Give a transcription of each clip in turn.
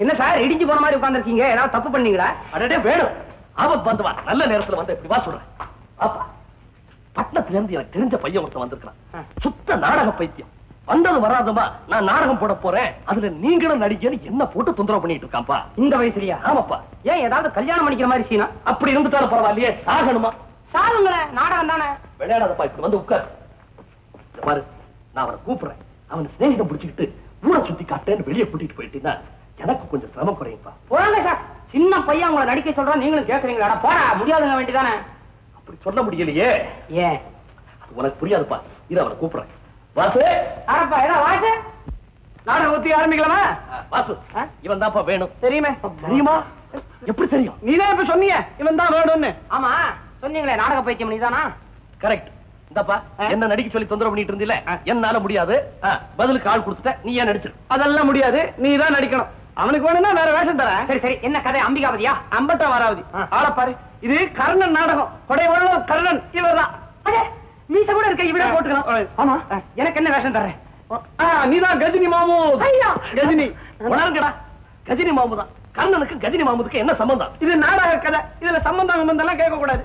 என்ன சார் இடிஞ்சு போன மாதிரி உட்கார்ந்திருக்கீங்க? ஏதாவது தப்பு பண்ணீங்களா? அடடே வேணும். ஆபத்து வந்து வா, நல்ல நேரத்துல வந்து இப்படி வா சொல்றேன். அப்பா பட்டணத்துல இருந்து எனக்கு தெரிஞ்ச பையன் ஒருத்தன் வந்திருக்கான். சுத்த நாடக பைத்தியம். வந்தது வராதமா நான் நாடகம் போட போறேன், அதுல நீங்களும் நடிக்கணும் என்ன போட்டு தொந்தரவு பண்ணிட்டு இருக்கான்ப்பா. இந்த வயசுலயா? ஆமாப்பா. ஏன் ஏதாவது கல்யாணம் பண்ணிக்கிற மாதிரி சீனா? அப்படி இருந்துட்டாலும் பரவாயில்லையே, சாகணுமா? சாவுங்களேன், நாடகம் தானே. விளையாடாதப்பா, இப்படி வந்து உட்கார். பாரு, நான் அவனை கூப்பிடுறேன். அவன் சிநேகிதம் பிடிச்சுக்கிட்டு ஊரை சுத்தி காட்டேன்னு வெளியே கூட்டிட்டு போயிட்டீங்கன்னா எனக்கு கொஞ்சம் சிரமம் குறையும்பா. போறாங்க சார், சின்ன பையன் உங்களை நடிக்க சொல்றான், நீங்களும் கேட்கறீங்களா? போடா, முடியாதுங்க வேண்டிதானே. அப்படி சொல்ல முடியலையே. ஏன்? அது உனக்கு புரியாதுப்பா. இது அவனை கூப்பிடுறேன். வாசு. அரப்பா, ஏதா வாசு? நாடகம் ஊத்தி ஆரம்பிக்கலாமா? வாசு, இவன் தான்ப்பா வேணும். தெரியுமே. தெரியுமா? எப்படி தெரியும்? நீதான் இப்ப சொன்னீங்க இவன் தான் வேணும்னு. ஆமா, சொன்னீங்களே நாடக பைத்தியம் நீதானா? கரெக்ட். இந்தப்பா, என்ன நடிக்க சொல்லி தொந்தரவு பண்ணிட்டு இருந்தீல, என்னால முடியாது. பதிலுக்கு ஆள் கொடுத்துட்ட, நீ ஏன் நடிச்சிரு? அதெல்லாம் முடியாது, நீ தான் நடிக்கணும். அவனுக்கு வேணும்னா வேற வேஷம் தரேன். சரி சரி, என்ன கதை? அம்பிகாவதியா? அம்பட்டா வாராவதி. ஆள பாரு, இது கர்ணன் நாடகம். கொடை வள்ள கர்ணன் இவர்தான். அடே, மீச கூட இருக்க, இவரே போட்டுக்கலாம். ஆமா, எனக்கு என்ன வேஷம் தர்றேன்? நீதான் கஜினி மாமு. ஐயா, கஜினி உணர்ங்கடா. கஜினி மாமு தான். கர்ணனுக்கு கஜினி மாமுதுக்கு என்ன சம்பந்தம்? இது நாடக கதை, இதுல சம்பந்தம் எல்லாம் கேட்க கூடாது.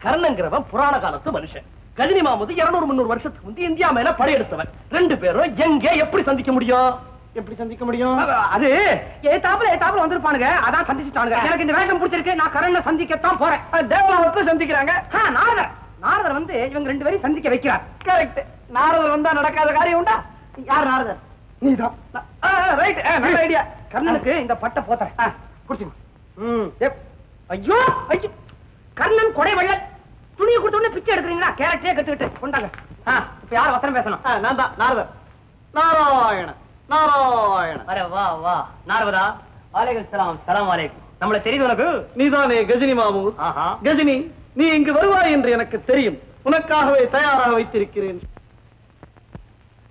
கர்ணங்கிறவன் புராண காலத்து மனுஷன். கஜினி மாமுது 200-300 வருஷத்துக்கு முந்தி இந்தியா மேல படையெடுத்தவன். ரெண்டு பேரும் எங்க எப்படி சந்திக்க முடியும்? எப்படி சந்திக்க முடியும்? அது ஏத்தாப்புல வந்திருப்பானுங்க, அதான் சந்திச்சுட்டானுங்க. எனக்கு இந்த வேஷம் பிடிச்சிருக்கு, நான் கர்ணனை சந்திக்கத்தான் போறேன். தேவலோகத்துல சந்திக்கிறாங்க. நாரதர் வந்து இவங்க ரெண்டு பேரும் சந்திக்க வைக்கிறார். கரெக்ட். நாரதர் வந்தா நடக்காத காரியம் உண்டா? யார் நாரதர்? நீதான். ரைட், நல்ல ஐடியா. கர்ணனுக்கு இந்த பட்டை போத்தறேன். குடிச்சுங்க. ஐயோ ஐயோ, கர்ணன் கொடை வள்ளல். துணியை கொடுத்த உடனே பிச்சை எடுக்கிறீங்களா? கேரட்டே கட்டுக்கிட்டு கொண்டாங்க. இப்ப யார் வசனம் பேசணும்? நான் தான், நாரதர். நாராயண நாராயண. அரே வா வா நாரதா. வாலேக்கும் சலாம். சலாம் வாலேக்கும். நம்மள தெரியுது உனக்கு? நீதானே கஜினி மாமு? கஜினி, நீ இங்கு வருவாய் என்று எனக்கு தெரியும். உனக்காகவே தயாராக வைத்திருக்கிறேன்.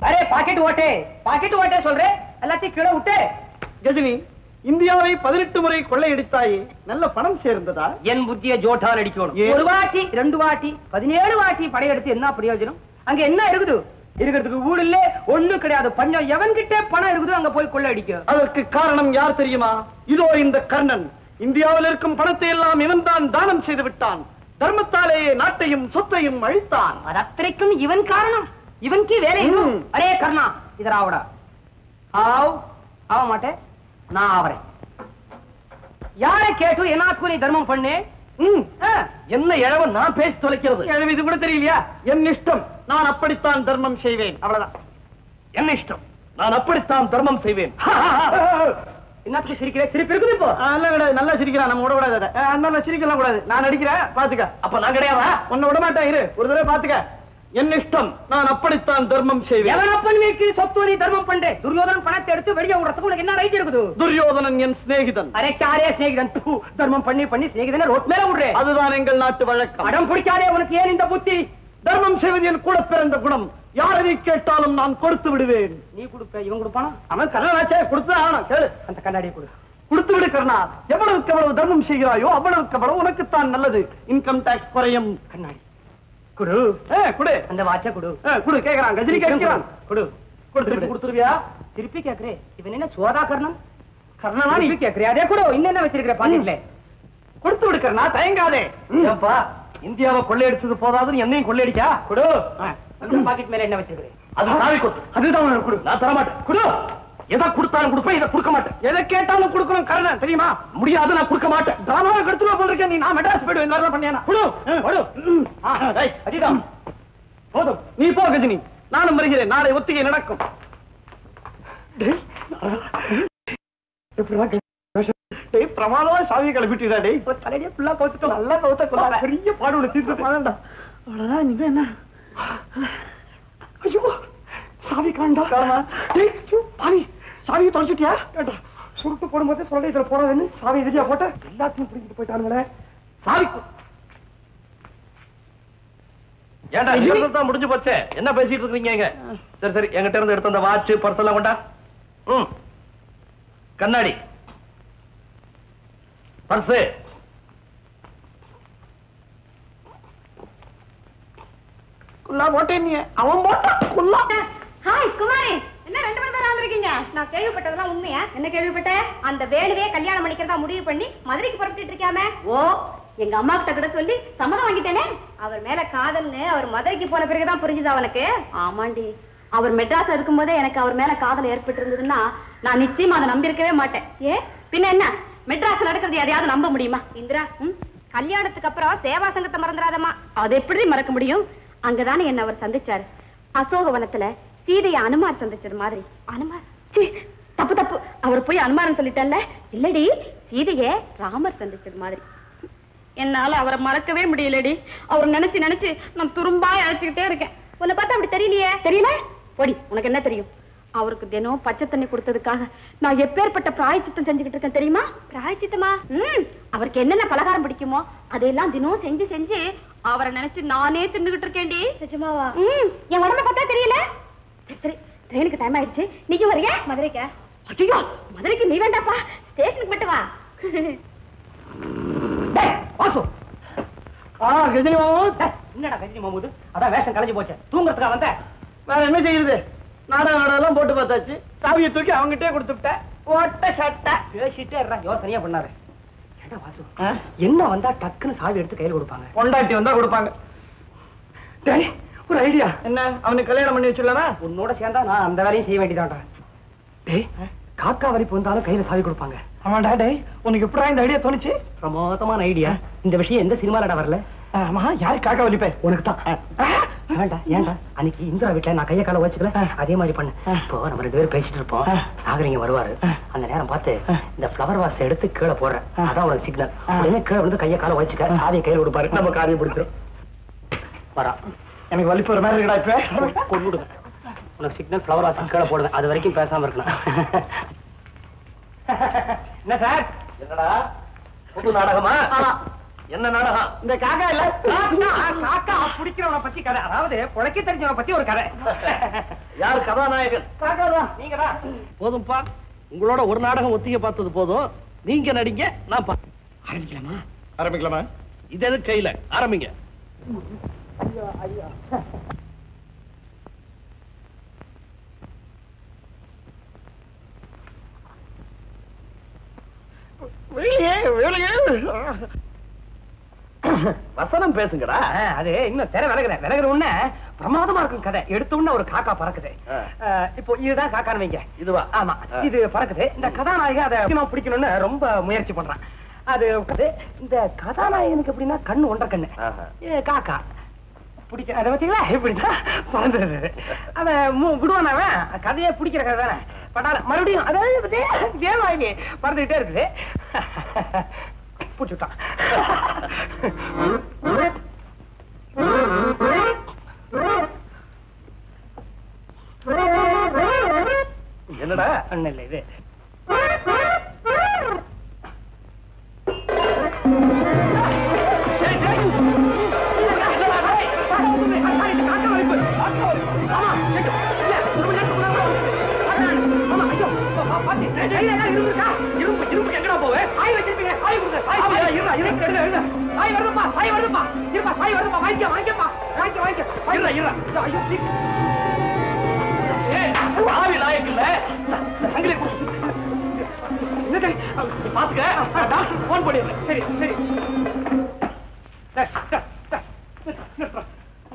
அரே பாக்கெட் ஓட்டே சொல்றேன், எல்லாத்தையும் கீழே விட்டு. கஜினி, இந்தியாவை 18 முறை கொள்ளையடித்தாயே, நல்ல பணம் சேர்ந்ததா? என் புத்திய ஜோட்டா அடிக்கணும். ஒரு வாட்டி 2 வாட்டி 17 வாட்டி படையெடுத்து என்ன பிரயோஜனம்? அங்க என்ன இருக்குது? இருக்கிறதுக்கு ஊடு இல்ல, ஒண்ணும் கிடையாது. பஞ்சம். எவன் கிட்ட பணம் இருக்குது அங்க போய் கொள்ளையடிக்க. அதற்கு காரணம் யார் தெரியுமா? இதோ இந்த கர்ணன். இந்தியாவில் இருக்கும் பணத்தை எல்லாம் இவன் தான் தானம் செய்து விட்டான். தர்மத்தாலேயே நாட்டையும் சொத்தையும் அழித்தான். அது அத்தனைக்கும் இவன் காரணம். இவனுக்கு வேற இன்னும். அரே கர்ணா, இதராவடா. ஆவ மாட்டேன், நான் ஆவறேன். யாரை கேட்டு என்ன தர்மம் பண்ணு? என்ன இழவ நான் பேசி தொலைக்கிறது? இழவு இது கூட தெரியலையா? என் இஷ்டம், நான் அப்படித்தான் தர்மம் செய்வேன். அவ்வளவுதான். என்ன இஷ்டம், நான் அப்படித்தான் தர்மம் செய்வேன். என்னத்துக்கு சிரிக்கிறேன்? சிரிப்பு இருக்குது இப்போ? நல்லா சிரிக்கிறான். நம்ம விட கூடாது. அதனால சிரிக்கலாம் கூடாது. நான் நடிக்கிறேன், பாத்துக்க. அப்ப நான் கிடையாதா? உன்னை விட மாட்டேன். இரு, ஒரு தடவை பாத்துக்க. என் இஷ்டம், நான் அப்படித்தான் தர்மம் செய்வேன். எவன் அப்பனுக்கு சொத்து நீ தர்மம் பண்றே? துரியோதனன் பணத்தை எடுத்து வெளியே விடுறதுக்கு உனக்கு என்ன ரைட் இருக்குது? துரியோதனன் என் சிநேகிதன். அரே காரே சிநேகிதன். தர்மம் பண்ணி சிநேகிதனை ரோட் மேல விடுறே. அதுதான் எங்கள் நாட்டு வழக்கம். அடம் பிடிக்காதே. உனக்கு ஏன் இந்த புத்தி? தர்மம் செய்வது என் கூட பிறந்த குணம். யாரை கேட்டாலும் நான் கொடுத்து விடுவேன். நீ கொடுப்ப, இவன் கொடுப்பானா? அவன் கர்ணனாச்சே, கொடுத்து ஆகணும். கேளு, அந்த கண்ணாடியை கொடு. கொடுத்து விடு கர்ணா. எவ்வளவுக்கு எவ்வளவு தர்மம் செய்கிறாயோ அவ்வளவுக்கு அவ்வளவு உனக்குத்தான் நல்லது. இன்கம் டாக்ஸ் குறையும். கண்ணாடி குடு. குடு. அந்த வாட்ச குடு. குடு. கேக்குறான், கஜினி கேக்குறான். குடு. கொடுத்துருவியா? திருப்பி கேக்குறே. இவன் என்ன சோதா கர்ணன்? கர்ணனா நீ கேக்குறியா? அதே கூட இன்னும் வச்சிருக்கிற பாக்கெட்ல. கொடுத்து விடு கர்ணா, தயங்காதே. ஏப்பா, இந்தியாவை கொள்ளையடிச்சது போதாதுன்னு என்னையும் கொள்ளையடிக்கா? குடு. அந்த பாக்கெட் மேல என்ன வச்சிருக்கிறேன்? அது சாவி கொத்து. அதுதான் குடு. நான் தர மாட்டேன். குடு. எதை கொடுத்தாலும் கொடுப்பேன், இதை கொடுக்க மாட்டேன். எதை கேட்டாலும் கொடுக்கணும் கர்ணன், தெரியுமா? முடியாது, நான் கொடுக்க மாட்டேன். டிராமாவை கெடுத்துருவா போல இருக்கேன். நீ நான் மெட்ராஸ் போயிடுவேன். என்ன பண்ணியா? குடு. அதுதான் போதும். நீ போ கஜினி, நானும் வருகிறேன். நாளை ஒத்திகை நடக்கும். பிரமாதமா சாவியை கிளப்பிட்டா? டேய், தலையே ஃபுல்லா கவுத்துட்டோம். நல்லா கவுத்த பெரிய பாடு தீர்த்து பாடண்டா. அவ்வளவுதான். இனிமே என்ன? ஐயோ, சாவி காண்டா. பாவி, சாவியை தொலைச்சிட்டியா? சுருட்டு போடும்போது சொல்ல இதுல போடாதுன்னு சாவி எதிரியா போட்ட எல்லாத்தையும் பிடிக்கிட்டு போயிட்டானுங்களே. சாவி ஏன்டா தான் முடிஞ்சு போச்சே. என்ன பேசிட்டு இருக்கீங்க? சரி சரி, என்கிட்ட இருந்து எடுத்த அந்த வாட்ச் பர்ஸ் எல்லாம் கொண்டா. கண்ணாடி, பர்ஸ். குல்லா போட்டே நீ. அவன் போட்டா குல்லா. ஹாய் குமாரி, என்ன 2 மணி நேரம் வந்திருக்கீங்க? நான் கேள்விப்பட்டதெல்லாம் உண்மையா? என்ன கேள்விப்பட்ட? அந்த வேணுவே கல்யாணம் பண்ணிக்கிறதா முடிவு பண்ணி மதுரைக்கு புறப்பட்டு இருக்காம. ஓ, எங்க அம்மா கிட்ட கூட சொல்லி சம்மதம் வாங்கிட்டேனே. அவர் மேல காதல்னு அவர் மதுரைக்கு போன பிறகுதான் புரிஞ்சுது அவனுக்கு. ஆமாண்டி, அவர் மெட்ராஸ்ல இருக்கும்போதே எனக்கு அவர் மேல காதல் ஏற்பட்டு இருந்ததுன்னா நான் நிச்சயமா அதை நம்பியிருக்கவே மாட்டேன். ஏ பின்ன என்ன, மெட்ராஸ்ல நடக்கிறது எதையாவது நம்ப முடியுமா? இந்திரா, கல்யாணத்துக்கு அப்புறம் சேவா சங்கத்தை மறந்துடாதம்மா. அதை எப்படி மறக்க முடியும்? அங்கதானே என்ன அவர் சந்திச்சாரு. அசோகவனத்துல சீதைய அனுமார் சந்திச்சது மாதிரி. அனுமார்? தப்பு தப்பு, அவர் போய் அனுமாரன் சொல்லிட்டல்ல. இல்லடி, சீதைய ராமர் சந்திச்சது மாதிரி. என்னால அவரை மறக்கவே முடியலடி. அவர் நினைச்சு நினைச்சு நான் துரும்பா அழைச்சுக்கிட்டே இருக்கேன். உன்னை பார்த்தா அப்படி தெரியலையே. தெரியல? போடி, உனக்கு என்ன தெரியும்? அவருக்கு தினம் பச்சை தண்ணி கொடுத்ததுக்காக நான் எப்பேற்பட்ட பிராயச்சித்தம் செஞ்சுக்கிட்டு இருக்கேன் தெரியுமா? பிராயச்சித்தமா? அவருக்கு என்னென்ன பலகாரம் பிடிக்குமோ அதையெல்லாம் தினம் செஞ்சு செஞ்சு அவரை நினைச்சு நானே தின்னுகிட்டு இருக்கேன்டி. நிஜமாவா? என் உடம்ப பார்த்தா தெரியல. சரி, ட்ரெயினுக்கு டைம் ஆயிடுச்சு. நீயும் வரையா மதுரைக்கு? ஐயோ, மதுரைக்கு நீ வேண்டாப்பா, ஸ்டேஷனுக்கு மட்டும் வா. வாசு, கஜினி மாமு. என்னடா கஜினி மாமுது? அதான் வேஷம் கலைஞ்சு போச்சு. தூங்குறதுக்கா வந்த? வேற என்ன செய்யுது? நாடகம் போட்டு பார்த்தாச்சு. சாவியை தூக்கி அவங்ககிட்டே கொடுத்துட்டேன். ஓட்ட சட்டை பேசிட்டே யோசனையா பண்ணாரு. ஏண்டா வாசு, என்ன வந்தா டக்குன்னு சாவி எடுத்து கையில் கொடுப்பாங்க? பொண்டாட்டி வந்தா கொடுப்பாங்க. ஒரு ஐடியா. என்ன? அவனுக்கு கல்யாணம் பண்ணி வச்சுடலாமா? உன்னோட சேர்ந்தா நான் அந்த வேலையும் செய்ய வேண்டியதான்டா. டேய், காக்கா வரிப்பு வந்தாலும் கையில சாவி கொடுப்பாங்க. ஆமாடா. டேய், உனக்கு எப்படா இந்த ஐடியா தோணுச்சு? பிரமாதமான ஐடியா. இந்த விஷயம் எந்த சினிமாலடா வரல? ஆமா, யாரு காக்கா வலிப்பேன்? உனக்கு தான். வேண்டாம். ஏன்டா, அன்னைக்கு இந்திரா வீட்டுல நான் கைய கால வச்சுக்கல, அதே மாதிரி பண்ணு. இப்போ நம்ம 2 பேரும் பேசிட்டு இருப்போம். நாகரிங்க வருவாரு. அந்த நேரம் பார்த்து இந்த பிளவர் வாசை எடுத்து கீழே போடுறேன். அதான் உனக்கு சிக்னல். உடனே கீழே வந்து கைய கால வச்சுக்க, சாவியை கையில கொடுப்பாரு. நம்ம காரியம் பிடிச்சிடும். வரா, எனக்கு வலிப்பு ஒரு மாதிரி இருக்கா. இப்ப கொண்டுடுங்க. உனக்கு சிக்னல் பிளவர் வாசை கீழே போடுவேன். அது வரைக்கும் பேசாம இருக்கலாம். என்ன சார்? என்னடா புது நாடகமா? என்ன நாடகம்? இந்த காக்கா இல்ல, காக்கா பிடிக்கிறவனை பத்தி கதை. அதாவது புழைக்க தெரிஞ்சவனை பத்தி ஒரு கதை. யாரு கதாநாயகன்? காக்கா தான். நீங்க தான். போதும்பா, உங்களோட ஒரு நாடகம் ஒத்திகை பார்த்தது போதும். நீங்க நடிங்க, நான் ஆரம்பிக்கலாமா? ஆரம்பிக்கலாமா? இது எது கையில? ஆரம்பிங்க. ஐயோ ஐயோ. வசனம் பேசுங்கடா. அது இன்னும் தெர விலகிற உடனே பிரமாதமா இருக்கும் கதை. எடுத்த உடனே ஒரு காக்கா பறக்குது. இப்போ இதுதான் காக்கான்னு வைங்க. இதுவா? ஆமா, இது பறக்குது. இந்த கதாநாயகன் அதை பிடிக்கணும்னு ரொம்ப முயற்சி பண்றான். அது இந்த கதாநாயகனுக்கு எப்படின்னா கண்ணு ஒன்றரை கண்ணு. காக்கா பிடிக்க அதை பார்த்தீங்களா எப்படிதான் பறந்துருது. அதை விடுவான். அவன் கதையை பிடிக்கிற கதை தானே. பட்டால மறுபடியும் அதாவது தேவாயி பறந்துகிட்டே இருக்குது. பிடிச்சுட்டான். என்னடா? ஒண்ணு இல்லை, இது எங்கடா போவே? ஆய் வச்சிருப்பீங்க. ஆய் கொடுங்க. ஆய் வருதுப்பா. ஆய் வருதுப்பா. இருப்பா, ஆய் வருதுப்பா. வாங்கிக்க வாங்கிக்கப்பா. வாங்கிக்க. ஐயோ, ஆவி லாயக்கு இல்ல. பாத்துக்க, போன் பண்ணிடுறேன். சரி சரி.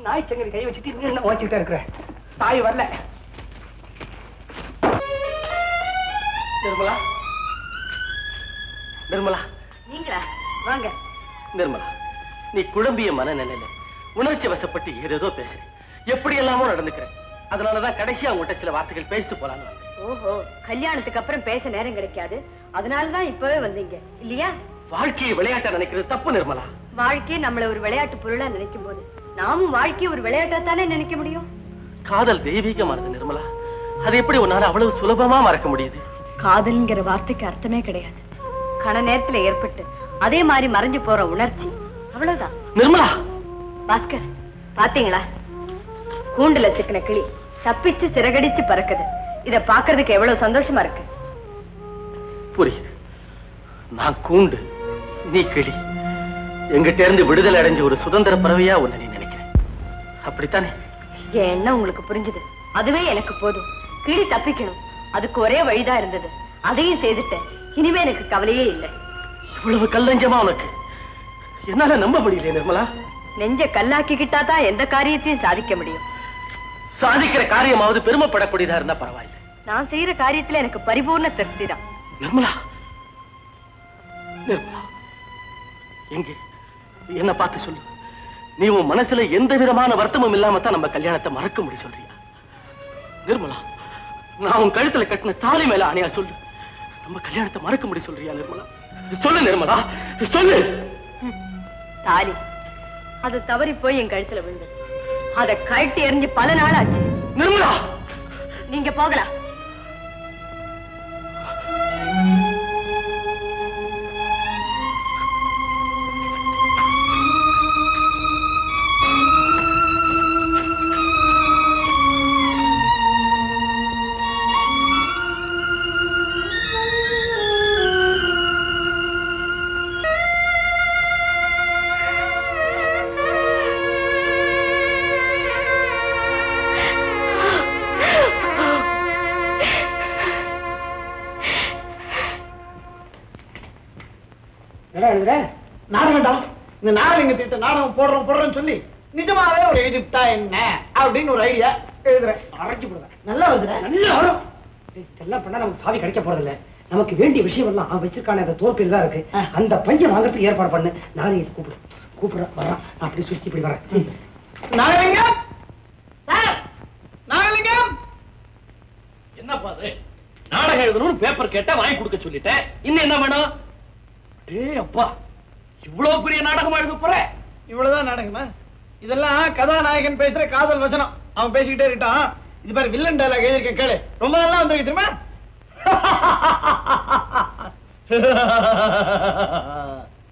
நாய் சங்கரி கை வச்சுட்டு இன்னும் ஓச்சிக்கிட்டே இருக்கிற. தாய் வரல. நிர்மலா, நிர்மலா. நீங்களா? வாங்க. நிர்மலா, நீ குழம்பிய மனநிலையில உணர்ச்சி வசப்பட்டு ஏதேதோ பேசுறேன். எப்படி எல்லாமோ நடந்துக்கிறேன். அதனாலதான் கடைசியா உங்ககிட்ட சில வார்த்தைகள் பேசிட்டு போலான்னு வந்தேன். ஓஹோ, கல்யாணத்துக்கு அப்புறம் பேச நேரம் கிடைக்காது, அதனாலதான் இப்பவே வந்தீங்க இல்லையா? வாழ்க்கையை விளையாட்டா நினைக்கிறது தப்பு நிர்மலா. வாழ்க்கையை நம்மள ஒரு விளையாட்டு பொருளா நினைக்கும் போது நாமும் வாழ்க்கையை ஒரு விளையாட்டா தானே நினைக்க முடியும். காதல் தெய்வீகமானது நிர்மலா. அது எப்படி உன்னால அவ்வளவு சுலபமா மறக்க முடியுது? காதல்ங்கிற வார்த்தைக்கு அர்த்தமே கிடையாது. கண நேரத்துல ஏற்பட்டு அதே மாதிரி மறைஞ்சு போற உணர்ச்சி, அவ்வளவுதான். நிர்மலா. பாஸ்கர், பாத்தீங்களா? கூண்டுல சிக்கின கிளி தப்பிச்சு சிறகடிச்சு பறக்குது. இத பாக்குறதுக்கு எவ்வளவு சந்தோஷமா இருக்கு. புரியுது. நான் கூண்டு, நீ கிளி. எங்கிட்ட இருந்து விடுதலை அடைஞ்ச ஒரு சுதந்திர பறவையா உன்னை நீ நினைக்கிறேன். அப்படித்தானே? என் எண்ணம் உங்களுக்கு புரிஞ்சுது. அதுவே எனக்கு போதும். கிளி தப்பிக்கணும், அதுக்கு ஒரே வழிதான் இருந்தது. அதையும் செய்துட்டேன். இனிமே எனக்கு கவலையே இல்லை. இவ்வளவு கல்லஞ்சமா உனக்கு என்னால நம்ப முடியல நிர்மலா. நெஞ்ச கல்லாக்கிக்கிட்டா தான் எந்த காரியத்தையும் சாதிக்க முடியும். சாதிக்கிற காரியமாவது பெருமைப்படக்கூடியதா இருந்தா பரவாயில்லை. நான் செய்யற காரியத்துல எனக்கு பரிபூர்ண திருப்தி தான். நிர்மலா, நிர்மலா, எங்க என்ன பார்த்து சொல்லு. நீ உன் மனசுல எந்த விதமான வருத்தமும் இல்லாம தான் நம்ம கல்யாணத்தை மறக்க முடியும் சொல்றியா? நிர்மலா, நான் உன் கழுத்துல கட்டின தாலி மேல ஆணையா சொல்லு, நம்ம கல்யாணத்தை மறக்க முடியும் சொல்றியா? நிர்மலா சொல்லு, நிர்மலா சொல்லு. தாலி அது தவறி போய் என் கழுத்துல விழுந்தது. அதை கழட்டி எறிஞ்சு பல நாள் ஆச்சு. நிர்மலா, நீங்க போகலாம். நாடகம் இந்த நாடகத்திட்ட நாடகம் போடுறோம் சொல்லி நிஜமாவே ஒரு எழுதிட்டா என்ன அப்படின்னு ஒரு ஐடியா எழுதுறேன். அரைச்சு போடுறேன். நல்லா வருது, நல்லா வரும். இதெல்லாம் பண்ணா நமக்கு சாவி கிடைக்க போறதில்ல. நமக்கு வேண்டிய விஷயம் எல்லாம் அவன் வச்சிருக்கான அந்த தோற்பில் தான் இருக்கு. அந்த பையன் வாங்கறதுக்கு ஏற்பாடு பண்ணு. நானே கூப்பிடுறேன் வர்றான். நான் அப்படி சுத்தி இப்படி வரேன். நாகலிங்கம், நாகலிங்கம், என்னப்பா அது? நாடகம் எழுதணும்னு பேப்பர் கேட்டா வாங்கி கொடுக்க சொல்லிட்டேன். இன்னும் என்ன வேணும்? டேய் அப்பா, இவ்வளவு பெரிய நாடகம் எழுத போற? இவ்வளவுதான் நாடகமா? இதெல்லாம் கதாநாயகன் பேசுற காதல் வசனம். அவன் பேசிக்கிட்டே இருக்கான். இது பாரு, வில்லன் டயலாக் எழுதிருக்கேன் கேளு. ரொம்ப நல்லா வந்திருக்கு தெரியுமா?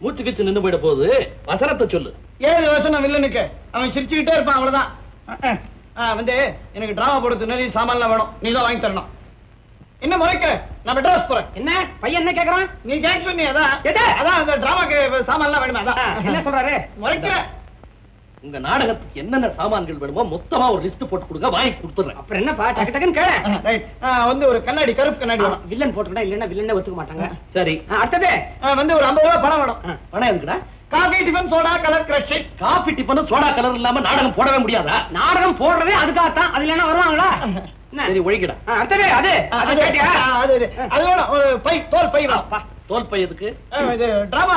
மூச்சு கிச்சு நின்று போயிட போகுது. வசனத்தை சொல்லு. ஏது வசனம் வில்லனுக்கு? அவன் சிரிச்சுக்கிட்டே இருப்பான், அவ்வளவுதான். வந்து எனக்கு டிராமா போடுறது நிறைய சாமான்லாம் வேணும். நீ தான் வாங்கி தரணும். என்ன முறைக்க? நான் மெட்ராஸ் போறேன். என்ன பையன் என்ன கேக்குறான்? நீ கேட்க சொன்னி. அதான் அந்த டிராமாக்கு சாமான்லாம் வேணுமா? அதான் என்ன சொல்றாரு? முறைக்க. உங்க நாடகத்துக்கு என்னென்ன சாமான்கள் வேணுமோ மொத்தமா ஒரு லிஸ்ட் போட்டு கொடுங்க, வாங்கி கொடுத்துறேன். அப்புறம் என்னப்பா டக்கு டக்குன்னு கேளு. வந்து ஒரு கண்ணாடி, கருப்பு கண்ணாடி வேணும். வில்லன் போட்டுக்கடா, இல்லன்னா வில்லனே ஒத்துக்க மாட்டாங்க. சரி. அடுத்தது வந்து ஒரு 50 ரூபாய் பணம் வேணும். பணம் எதுக்குடா? Coffee tiffin soda colour crush. Coffee tiffin soda colour இல்லாம நாடகம் போடவே முடியாதா? நாடகம் போடுறதே அதுக்காகத்தான். அதுல என்ன வருவாங்களா? சரி, ஒழிக்கடா. அடுத்தது அது கேட்டியா? அது வேணும். ஒரு பை, தோல் பை வேணும். தோல் பை எதுக்கு? இது டிராமா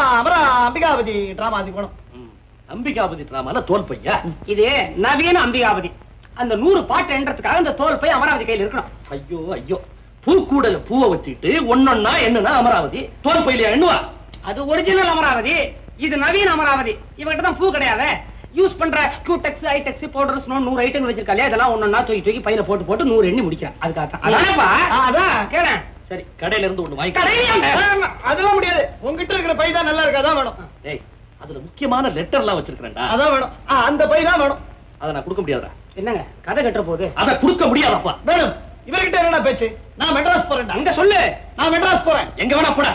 அம்பிகாபதி டிராமா அது வேணும். அம்பிகாபதி டிராமால தோல் பையா? இது நவீன அம்பிகாபதி. அந்த 100 பாட்டு என்றதுக்காக அந்த தோல் பை அமராவதி கையில் இருக்கணும். ஐயோ ஐயோ, பூக்கூடல பூவை வச்சுட்டு ஒன்னொன்னா என்னன்னா அமராவதி, தோல் பையில எண்ணுவா? அது ஒரிஜினல் அமராவதி, இது நவீன அமராவதி. இவகிட்ட தான் பூ கிடையாது. யூஸ் பண்ற கியூடெக்ஸ், ஐடெக்ஸ், பவுடர்ஸ் 100 ஐட்டங்கள் வச்சிருக்காங்க. இதெல்லாம் ஒன்னொன்னா தூக்கி பையில போட்டு 100 எண்ணி முடிக்கிறான். அதுக்காக அதான் கேளேன். சரி, கடையில இருந்து ஒண்ணு வாங்கி. அதெல்லாம் முடியாது. உங்ககிட்ட இருக்கிற பை தான் நல்லா இருக்கு, அதான் வேணும். டேய், அதுல முக்கியமான லெட்டர் எல்லாம் வச்சிருக்கேன்டா, அதான் வேணும். அந்த பை தான் வேணும். அத நான் கொடுக்க முடியாதா? என்னங்க கதை கட்டுற போது அத கொடுக்க முடியாதப்பா. மேடம், இவர்கிட்ட என்ன பேச்சு? நான் மெட்ராஸ் போறேன். அங்க சொல்லு, நான் மெட்ராஸ் போறேன். எங்க வேணா போட.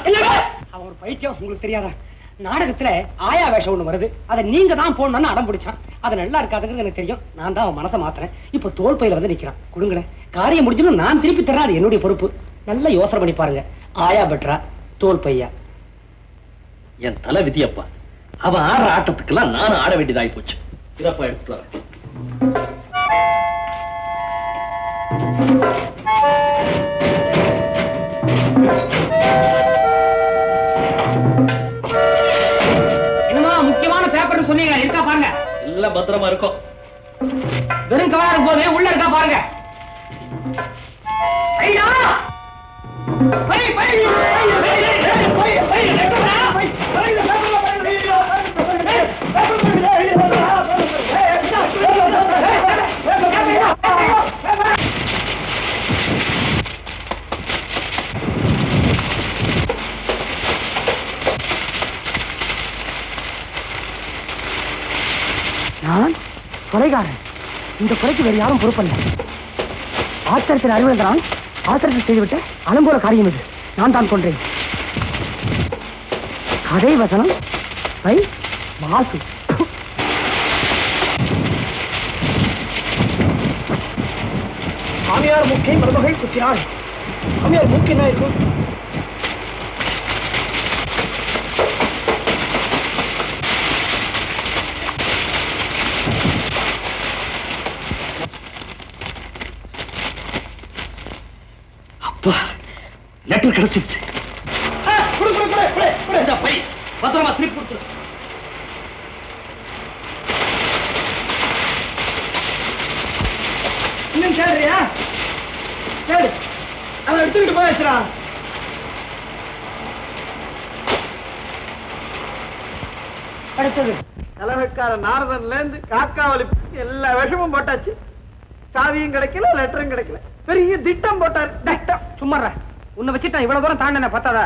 அவன் ஒரு பைத்தியம், உங்களுக்கு தெரியாதா? நாடகத்துல ஆயா வேஷம் ஒண்ணு வருது, அதை நீங்க தான் போடணும்னு அடம் பிடிச்சான். அது நல்லா இருக்காதுங்கிறது எனக்கு தெரியும். நான் தான் அவன் மனசை மாத்துறேன். இப்ப தோல் பையில வந்து நிக்கிறான். கொடுங்களேன், காரியம் முடிஞ்சு நான் திருப்பி தர்றேன். அது என்னுடைய பொறுப்பு. நல்லா யோசனை பண்ணி பாருங்க. ஆயா பெட்ரா, தோல் பையா? என் தலை விதியப்பா. அவன் ஆடுற ஆட்டத்துக்கெல்லாம் நானும் ஆட வேண்டியதாகி போச்சு. சிறப்பா எடுத்துட்டு வரேன். என்னமா முக்கியமான பேப்பர் சொன்னீங்க, இருக்கா பாருங்க. எல்லாம் பத்திரமா இருக்கும். வெறும் கவரா இருக்கும் போது உள்ள இருக்கா பாருங்க. நான் கொலைகாரன். இந்த கொலைக்கு வேறு யாரும் பொறுப்பல்ல. ஆத்திரத்தில் அறிவிழந்தான். ஆத்திரத்தில் செய்துவிட்ட அலம்போல காரியம் இது. நான் தான் கொன்றேன். கதை வசனம் பை வாசு. மாமியார் முக்கிய மருமகள் குத்தினாள். மாமியார் மூக்கு என்ன இருக்கும்? அப்பா லெட்டர் கிடைச்சிருச்சு. பை பத்திரமா திருப்பி கொடுத்துரு. இன்னும் கேடுறியா? கேடு, அவன் எடுத்துக்கிட்டு போய் வச்சுடா. அடுத்தது தலைமைக்கார நாரதன்ல இருந்து காக்காவளி எல்லா விஷமும் போட்டாச்சு. சாவியும் கிடைக்கல, லெட்டரும் கிடைக்கல. பெரிய திட்டம் போட்டாரு. திட்டம் சும்மாற உன்னை வச்சுட்டான். இவ்வளவு தூரம் தாண்ட பத்தாதா?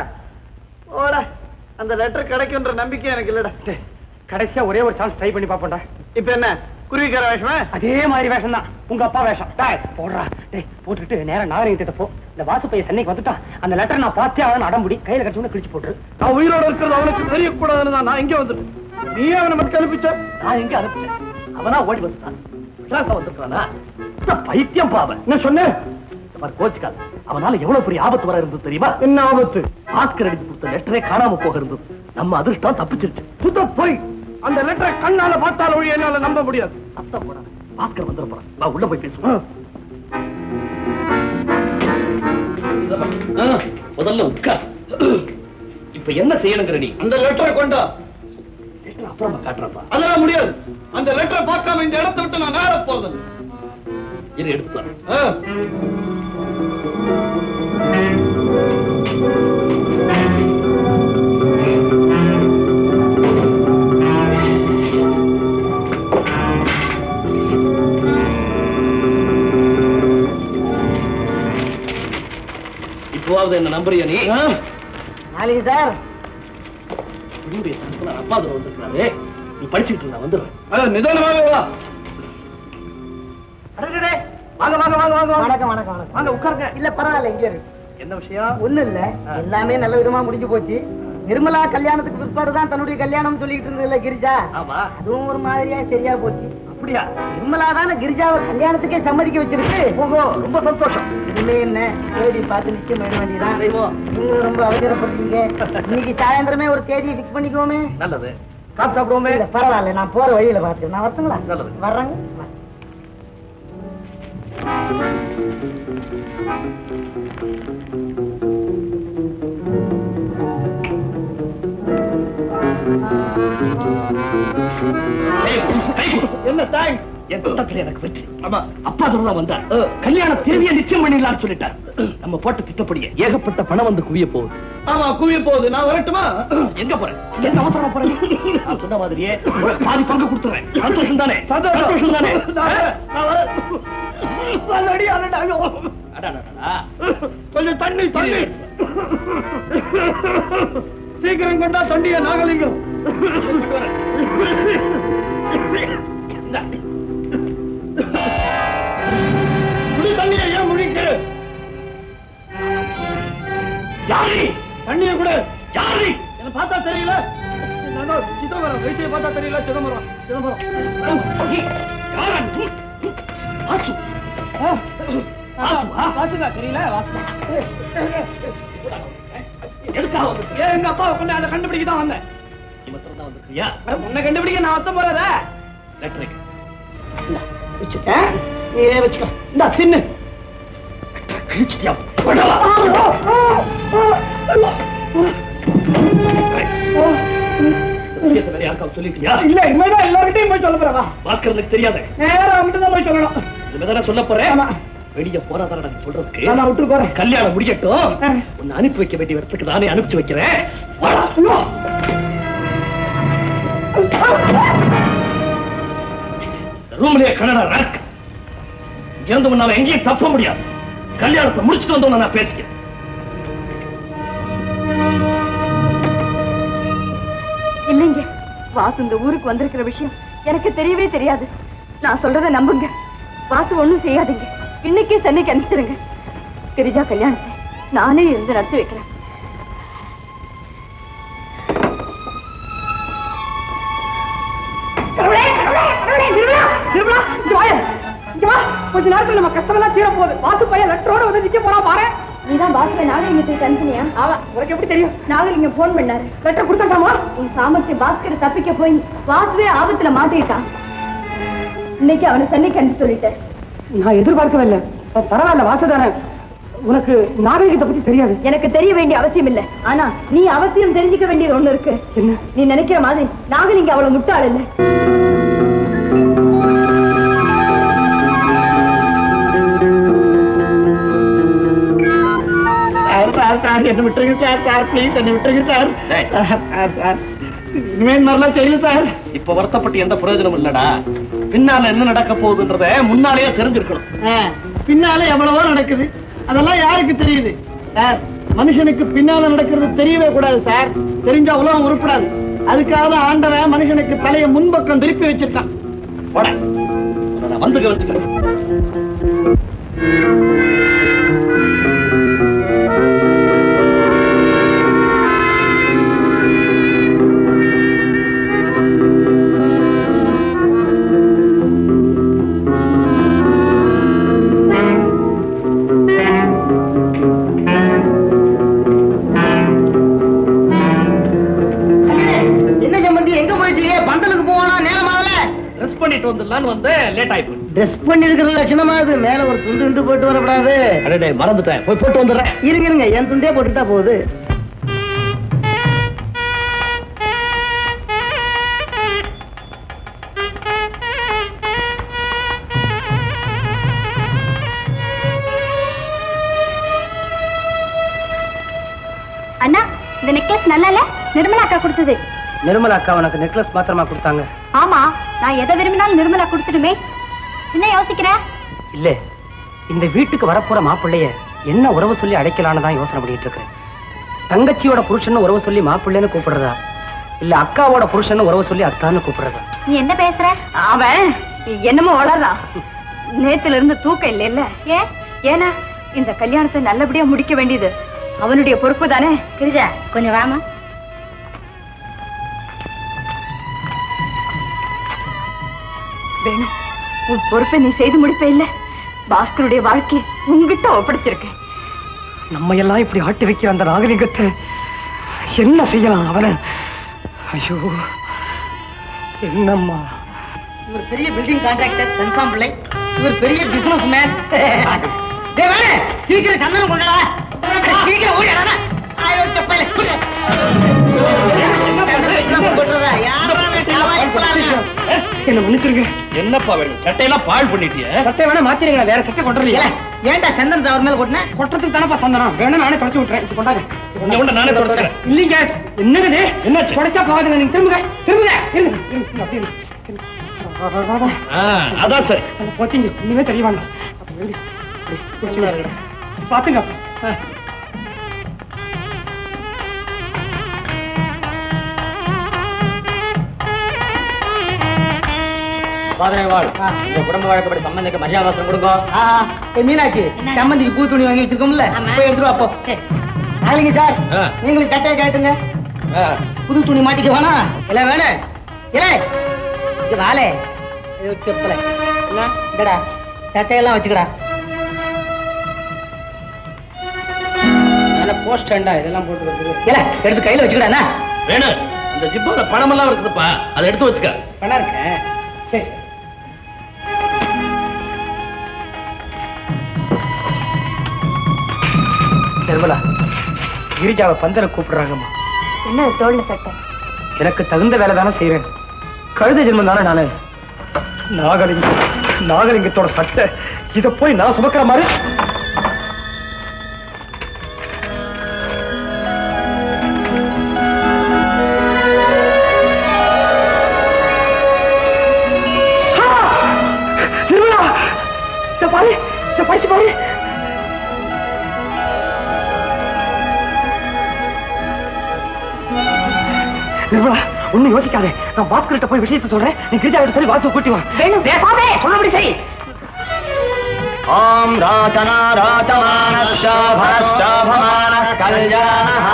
ஓடா, அந்த லெட்டர் கிடைக்கும்ன்ற நம்பிக்கை எனக்கு இல்லடா. கடைசியா ஒரே ஒரு சான்ஸ் ட்ரை பண்ணி பாப்போம்டா. இப்ப என்ன குருவிக்கார வேஷமா? அதே மாதிரி வேஷம் தான், உங்க அப்பா வேஷம். போடுறா, போட்டுட்டு நேரம் நாகரிகிட்ட போ. இந்த வாசுப்பைய சென்னைக்கு வந்துட்டான். அந்த லெட்டர் நான் பார்த்தே அவன் அடம்புடி கையில கட்சி கிழிச்சு போட்டுரு. நான் உயிரோட இருக்கிறது அவனுக்கு தெரியக்கூடாதுன்னு நான் எங்க வந்துட்டு நீ அவனை மட்டும் அனுப்பிச்ச? நான் எங்க அனுப்பிச்சேன்? அவனா ஓடி வந்துட்டான். வந்துருக்கானா? பைத்தியம் பாவன். என்ன சொன்னேன்? கோச்சுக்காது. அவனால எவ்வளவு பெரிய ஆபத்து வர இருந்தது தெரியுமா? என்ன ஆபத்து? ஆஸ்கர் அடித்து கொடுத்த லெட்டரே காணாம போக இருந்தது. நம்ம அதிர்ஷ்டம் தப்பிச்சிருச்சு. சுத்த போய் அந்த லெட்டரை கண்ணால பார்த்தால ஒழி என்னால நம்ப முடியாது. அத்தம் போறான். ஆஸ்கர் வந்துட போறான். நான் உள்ள போய் பேசுவேன். முதல்ல உட்கார். இப்ப என்ன செய்யணுங்கிற நீ? அந்த லெட்டரை கொண்டா. அப்புறமா காட்டுறப்பா. அதெல்லாம் முடியாது. அந்த லெட்டரை பார்க்காம இந்த இடத்தை விட்டு நான் நேர போறது. இது எடுத்து இப்போவாவது என்ன நம்புறியா நீ? நாளைக்கு சார் அப்பா வந்துருக்காரு. நீ படிச்சுட்டு இருந்தா வந்துடுறேன். நிதானமாக வா. வாங்க வாங்க வாங்க வாங்க. வணக்கம் வணக்கம் வணக்கம். வாங்க உட்காருங்க. இல்ல பரவாயில்ல, இங்க இருக்கு. என்ன விஷயம்? ஒண்ணு இல்ல, எல்லாமே நல்ல விதமா முடிஞ்சு போச்சு. நிர்மலா கல்யாணத்துக்கு பிற்பாடுதான் தன்னுடைய கல்யாணம் சொல்லிட்டு இருந்ததுல கிரிஜா. ஆமா, அதுவும் ஒரு மாதிரியா சரியா போச்சு. அப்படியா? நிர்மலா தானே கிரிஜாவை கல்யாணத்துக்கே சம்மதிக்க வச்சிருக்கு. ரொம்ப சந்தோஷம். இனிமே என்ன தேதி பார்த்து நிச்சயம் பண்ண வேண்டியதான். நீங்களும் ரொம்ப அவசரப்படுறீங்க. இன்னைக்கு சாயந்தரமே ஒரு தேதியை பிக்ஸ் பண்ணிக்குவோமே. நல்லது. காசு சாப்பிடுவோமே. பரவாயில்ல, நான் போற வழியில பாத்துக்கிறேன். நான் வரட்டுங்களா? நல்லது. வர்றாங்க. என்ன தேங்க்ஸ்? என் கூட்டத்தில் எனக்கு வெற்றி. ஆமா, அப்பா தான் வந்தார். கல்யாண தேவையை நிச்சயம் பண்ணிடலாம்னு சொல்லிட்டார். நம்ம போட்ட திட்டப்படியே ஏகப்பட்ட பணம் வந்து குவிய போகுது. ஆமா, குவிய போகுது. நான் வரட்டுமா? எங்க போறேன்? என்ன அவசரமா போறேன்? நான் சொன்ன மாதிரியே பாதி பங்கு கொடுத்துறேன். சந்தோஷம் தானே? சந்தோஷம் தானே? கொஞ்சம் தண்ணி தண்ணி சீக்கிரம் கொண்டா தண்ணிய நாகலிங்கம். தண்ணிய ஏன் முடிக்க? யாரி தண்ணிய கூட யாரி? என்ன பார்த்தா தெரியல. சிதம்பரம் வயசைய பார்த்தா தெரியல. சிதம்பரம் சிதம்பரம் வாசுதா தெரியல. எங்க அப்பா அதை கண்டுபிடிக்க தான் வந்தேன். உன்னை கண்டுபிடிக்க நான் வத்த போறத வச்சுக்கோ. இந்த தின்னு கிழிச்சிட்டியா? சொல்லிட்டியா? இல்ல, இனிமேதான் எல்லார்கிட்டையும் போய் சொல்ல போறவா. பாஸ்கரனுக்கு தெரியாத நேரம் அவன்கிட்ட தான் போய் சொல்லணும். இனிமேதான் சொல்ல போறேன். வெளிய போறாதான் சொல்றதுக்கு. நான் விட்டு போறேன். கல்யாணம் முடியட்டும். உன்னை அனுப்பி வைக்க வேண்டிய இடத்துக்கு நானே அனுப்பிச்சு வைக்கிறேன். ரூம்லயே கனடா ராஸ்க். இருந்து முன்னால எங்கேயும் தப்ப முடியாது. கல்யாணத்தை முடிச்சுட்டு வந்தோம் நான் பேசிக்கிறேன். இல்லைங்க, வாசு இந்த ஊருக்கு வந்திருக்கிற விஷயம் எனக்கு தெரியவே தெரியாது. நான் சொல்றதை நம்புங்க. வாசு ஒண்ணும் செய்யாதீங்க. இன்னைக்கே சென்னைக்கு அனுப்பிச்சிருங்க. கிரிஜா கல்யாணத்தை நானே இருந்து நடத்தி வைக்கிறேன். கொஞ்ச நேரத்துல நம்ம கஷ்டம் எல்லாம் தீர போகுது. வாசு பையன் லெட்டரோட வந்து நிக்க போறா பாரு. நீதான் பாஸ்கர நாகலிங்கத்துக்கு அனுப்பினியா? உனக்கு எப்படி தெரியும்? நாகலிங்கம் போன் பண்ணாரு. லெட்டர் கொடுத்தாமா? உன் சாமர்த்திய பாஸ்கர் தப்பிக்க போய் வாசுவே ஆபத்துல மாட்டிட்டான். இன்னைக்கு அவனை சென்னைக்கு அனுப்பி சொல்லிட்டேன். நான் எதிர்பார்க்கவே இல்லை. பரவாயில்ல வாசதான, உனக்கு நாகரிகத்தை பத்தி தெரியாது. எனக்கு தெரிய வேண்டிய அவசியம் இல்ல. ஆனா நீ அவசியம் தெரிஞ்சுக்க வேண்டியது ஒண்ணு இருக்கு. என்ன? நீ நினைக்கிற மாதிரி நாகலிங்க அவ்வளவு முட்டாள் இல்ல. என்ன விட்டுருங்க சார். சார் ப்ளீஸ் என்ன விட்டுருங்க சார். இனிமேல் மாதிரிலாம் செய்யல சார். இப்ப வருத்தப்பட்டு எந்த பிரயோஜனம் இல்லடா. பின்னால என்ன நடக்க போகுதுன்றத முன்னாலேயே தெரிஞ்சிருக்கணும். பின்னால எவ்வளவோ நடக்குது, அதெல்லாம் யாருக்கு தெரியுது சார்? மனுஷனுக்கு பின்னால நடக்கிறது தெரியவே கூடாது சார். தெரிஞ்சா உலகம் உருப்படாது. அதுக்காக ஆண்டவன் மனுஷனுக்கு தலையை முன்பக்கம் திருப்பி வச்சிருக்கான். வந்து கவனிச்சுக்கணும். மறந்துட்டேன், போய் போட்டு வந்துடுறேன். இருங்க, என் துண்டே போட்டுட்டா போகுது. அண்ணா, இந்த நெக்லஸ் நல்லா இல்ல? நிர்மலா அக்கா கொடுத்தது. நிர்மலா அக்கா உனக்கு நெக்லஸ் மாத்திரமா கொடுத்தாங்க? ஆமா, நான் எதை விரும்பினாலும் நிர்மலா கொடுத்துடுமே. என்ன யோசிக்கிற? இல்ல, இந்த வீட்டுக்கு வரப்போற மாப்பிள்ளைய என்ன உறவு சொல்லி அடைக்கலான்னு தான் யோசனை பண்ணிட்டு இருக்கேன். தங்கச்சியோட புருஷன் உறவு சொல்லி மாப்பிள்ளைன்னு கூப்பிடுறதா, இல்ல அக்காவோட புருஷன் உறவு சொல்லி அத்தான்னு கூப்பிடுறதா? நீ என்ன பேசுற? அவன் என்னமோ வளர்றா. நேத்துல இருந்து தூக்கம் இல்ல இல்ல. ஏன்னா இந்த கல்யாணத்தை நல்லபடியா முடிக்க வேண்டியது அவனுடைய பொறுப்பு தானே. கிரிஜா, கொஞ்சம் வாமா. வேணும், உன் பொறுப்பை நீ செய்து முடிப்பே இல்ல. பாஸ்கருடைய வாழ்க்கை உங்ககிட்ட ஒப்படைச்சிருக்க. நம்ம எல்லாம் இப்படி ஆட்டி வைக்கிற அந்த நாகலிங்கத்தை என்ன செய்யலாம் அவன? ஐயோ என்னம்மா. இவர் பெரிய பில்டிங் கான்ட்ராக்டர் சன்சாம் பிள்ளை. இவர் பெரிய பிசினஸ் மேன். சீக்கிரம் சந்தனம் கொண்டா. சீக்கிரம் ஓடிடா. என்ன மன்னிச்சிருங்க. என்னப்பா வேணும்? சட்டையெல்லாம் பாழ் பண்ணிட்டிய? சட்டை வேணா மாத்திருங்க, வேற சட்டை கொட்டுறீங்க. ஏன்டா சந்தனத்தை அவர் மேல கொட்டின? கொட்டுறதுக்கு தானப்பா சந்தனம். வேணா நானே தொடச்சு விட்டுறேன். இது கொண்டாங்க. நானே தொடச்சுறேன். இல்லைங்க, என்னது என்னாச்சு? தொடச்சா போகாதுங்க. நீங்க திரும்புங்க திரும்புங்க. அதான் சார் போச்சீங்க. இனிமே தெரியவாங்க. பாத்துங்க. குடும்ப வழக்கப்படி சம்பந்திக்கு மரியாதை கொடுங்க. மீனாட்சி, சம்பந்திக்கு பூ துணி வாங்கி வச்சிருக்கோம்ல, போய் எடுத்துட்டு வாப்போ. நாளைக்கு சார் நீங்களுக்கு சட்டையை கேட்டுங்க. புது துணி மாட்டிக்க வேணா. இல்ல வேணும். இல்ல இது வாழை செப்பல இந்தடா, சட்டையெல்லாம் வச்சுக்கடா. போஸ்ட் இதெல்லாம் போட்டு இல்ல எடுத்து கையில வச்சுக்கடா. வேணும், இந்த ஜிப்போட பணம் எல்லாம் இருக்குதுப்பா, அதை எடுத்து வச்சுக்க. பணம் இருக்க? சரி. நிர்மலா, கிரிஜாவை பந்தர கூப்பிடுறாங்கம்மா. என்ன தோல்ல சட்டை? எனக்கு தகுந்த வேலை தானே செய்யறேன். கழுத ஜென்மம் தானே நானு. நாகலிங்கத்தோட சட்டை இத போய் நான் சுமக்கிற மாதிரி. நிர்மலா, பாரு, படிச்சு பாரு. நிர்மலா, ஒண்ணு யோசிக்காதே. நான் பாஸ்கர்கிட்ட போய் விஷயத்தை சொல்றேன். நீ கிரிஜாவிட்ட சொல்லி வாசு கூட்டி வா. வேணும், பேசாதே, சொல்லபடி செய். ஓம் ராஜனா ராஜமான சோபரஸ்தோபமான கல்யாணஹ.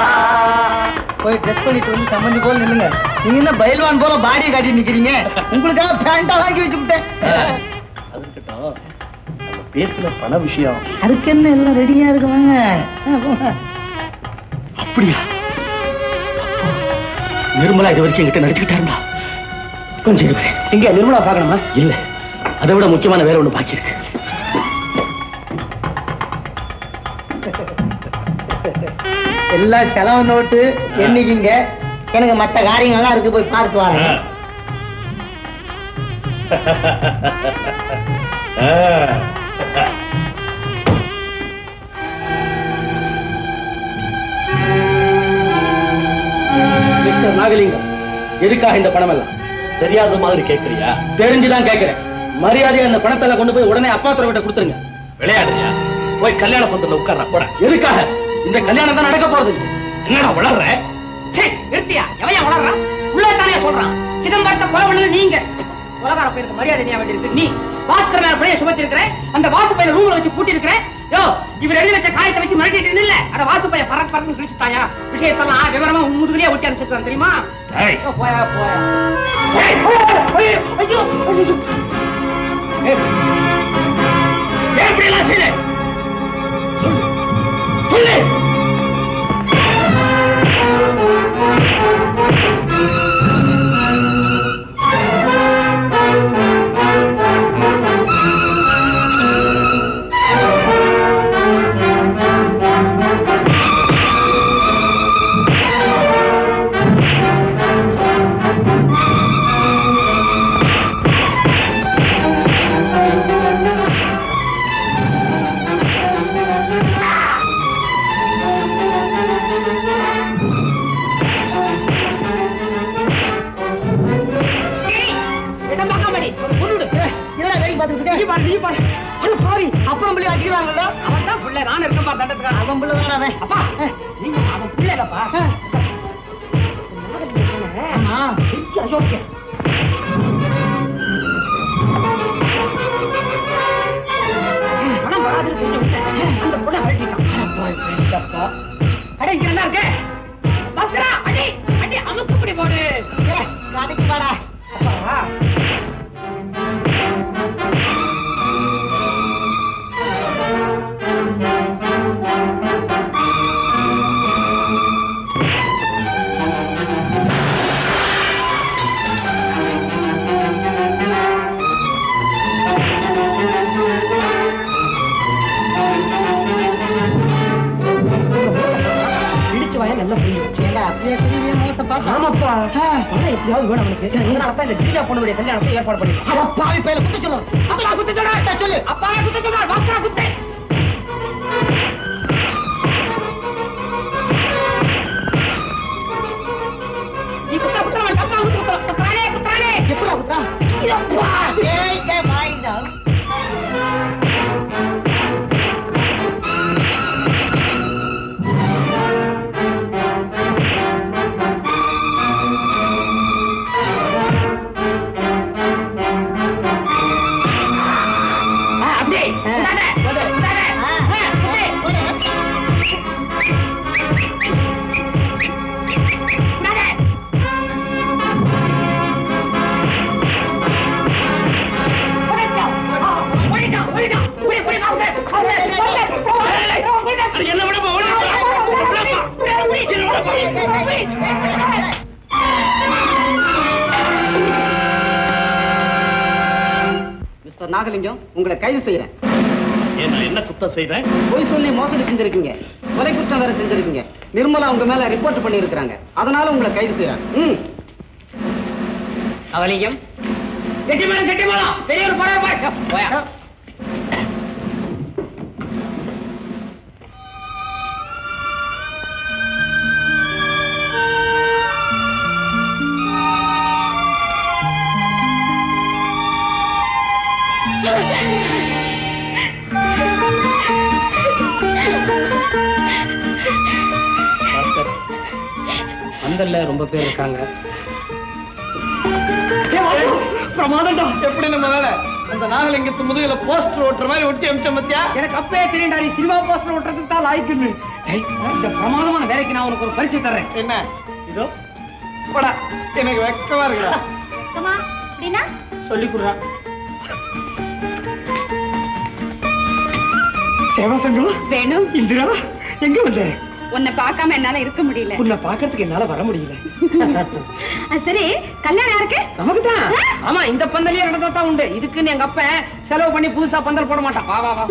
போய் ட்ரெஸ் பண்ணிட்டு வந்து சம்பந்தி போல நில்லுங்க. நீங்க என்ன பைல்வான் போல பாடியை காட்டி நிக்கிறீங்க? உங்களுக்காக பேண்டா வாங்கி வச்சு விட்டேன். அதுக்கிட்ட பேசுன பண விஷயம் அதுக்கு என்ன எல்லாம் ரெடியா இருக்குவாங்க. அப்படியா? நிர்மலா இது வரைக்கும் என்கிட்ட நடிச்சுக்கிட்டாருமா. கொஞ்சம் இருக்கிறேன். இங்க நிர்மலா பாக்கணுமா? இல்ல, அதை விட முக்கியமான வேற ஒண்ணு பாக்கி இருக்கு. எல்லாம் செலவு நோட்டு என்னைக்குங்க? எனக்கு மற்ற காரியங்கள்லாம் இருக்கு, போய் பார்த்து வரேன். மிஸ்டர் நாகலிங்கம், எதுக்காக இந்த பணம் எல்லாம்? தெரியாத மாதிரி கேட்கறியா? தெரிஞ்சுதான் கேட்கிறேன். மரியாதையா இந்த பணத்தை கொண்டு போய் உடனே அப்பா தரவிட்ட கொடுத்துருங்க. விளையாடுறியா? போய் கல்யாண பந்தல்ல உட்கார்றா போட. எதுக்காக? இந்த கல்யாணம் தான் நடக்க போறது. என்னடா வளர்ற? நிறுத்தியா? எவையா வளர்றான்? உள்ளதானே சொல்றான். சிதம்பரத்தை கொலை பண்ணது நீங்க. உலகார பேருக்கு மரியாதை செய்ய வேண்டியிருக்கு. நீ பாஸ்கர் மேல பழைய சுமத்தி இருக்கிற, அந்த வாசு பையனை ரூம்ல வச்சு பூட்டி இருக்கிற. யோ, இவர் எழுதி வச்ச காயத்தை வச்சு மிரட்டிட்டு இல்ல, அத வாசு பையன் பறக்கு பறக்கு கிழிச்சுட்டாயா? விஷயத்தெல்லாம் விவரமா முதுகுலயே ஒட்டி அனுப்பிச்சிருக்கான் தெரியுமா? போயா போயா. ஐயோ எப்படி எல்லாம் செய்ய சொல்லு. ஏற்பாடு பண்ணி மிஸ்டர் நாகலிங்கம், உங்களை கைது செய்யறேன். என்ன குத்தம் செய்றேன்? பொய் சொல்லி மோசடி செஞ்சிருக்கீங்க, கொலை குற்றம் வேற செஞ்சிருக்கீங்க. நிர்மலா உங்க மேல ரிப்போர்ட் பண்ணி இருக்கிறாங்க, அதனால உங்களை கைது செய்யறாங்க. நாகலிங்கம், கெட்டிமேளம் பெரிய ஒரு போயா. பந்தல்ல ரொம்ப பேர் இருக்காங்க. பிரமாதம்டா. எப்படி நம்ம வேலை? அந்த நாகலிங்கத்து முதுகுல போஸ்டர் ஓட்டுற மாதிரி ஒட்டி அமிச்ச மத்தியா? எனக்கு அப்பவே தெரியும்டா, நீ சினிமா போஸ்டர் ஓட்டுறதுக்கு தான் லாய்க்குன்னு. இந்த பிரமாதமான வேலைக்கு நான் உனக்கு ஒரு பரிசு தர்றேன். என்ன? இதோ போடா. எனக்கு வெக்கமா இருக்குடா. சொல்லி கொடுறா. தேவாசங்கம் வேணும் இந்திரா எங்க வந்த? உன்னை பார்க்காம என்னால இருக்க முடியல. உன்னை பாக்கிறதுக்கு என்னால வர முடியல. சரி கல்யாணம் யாருக்கு? நமக்குதான். ஆமா இந்த பந்தலையே நடந்ததான் உண்டு. இதுக்குன்னு எங்க அப்ப செலவு பண்ணி புதுசா பந்தல் போட மாட்டான். வா வா வா.